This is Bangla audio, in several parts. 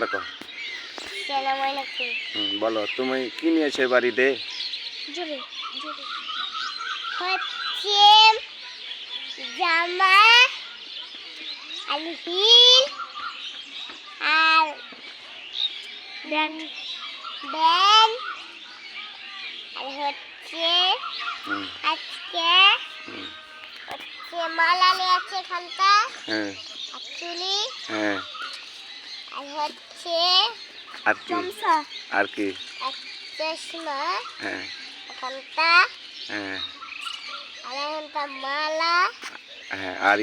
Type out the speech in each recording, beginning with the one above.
রাখো। বলো তুমি কি নিয়েছো বাড়িতে? হচ্ছে জামা আর হিল আর ব্যান্ড আর হচ্ছে আজকে হচ্ছে মালা নিয়ে আছে এখানটা আর চুলি আর হচ্ছে আর কি আর কি এক চশমা এখানটা আর এখানটা মালা আর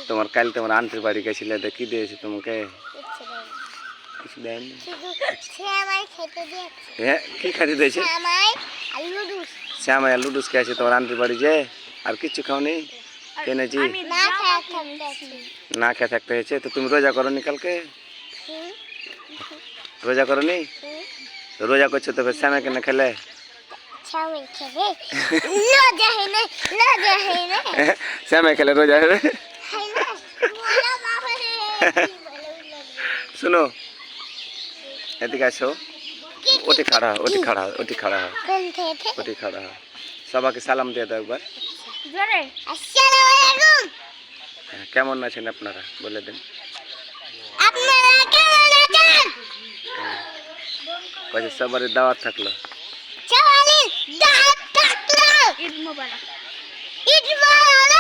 তোমার কাল তোমার আন্টির বাড়ি গেছিলে কি দিয়েছে তোমাকে? কিছু দেয়নি। হ্যাঁ কি খাইতে দিয়েছে? শ্যামাই আর লুডুস খেয়েছে তোমার আন্টির বাড়ি যে। আর কিচ্ছু খাওনি? কেনেছি না খেয়ে থাকতে হয়েছে। তো তুমি রোজা করনি কালকে? রোজা করনি? রোজা করছো তো শ্যামাই কেন খেলে? শ্যামাই খেলে রোজা হবে? सुनो এদিকে আসো। ওটি खड़ा हो সবাইকে সালাম দিয়ে দাও একবার। আসসালামু আলাইকুম। কেমন আছেন আপনারা বলে দেন। আপনারা কেমন আছেন? কত সবারই দাওয়াত থাকলো। সবারই দাওয়াত থাকলো। ঈদ মোবারক। ঈদ মোবারক।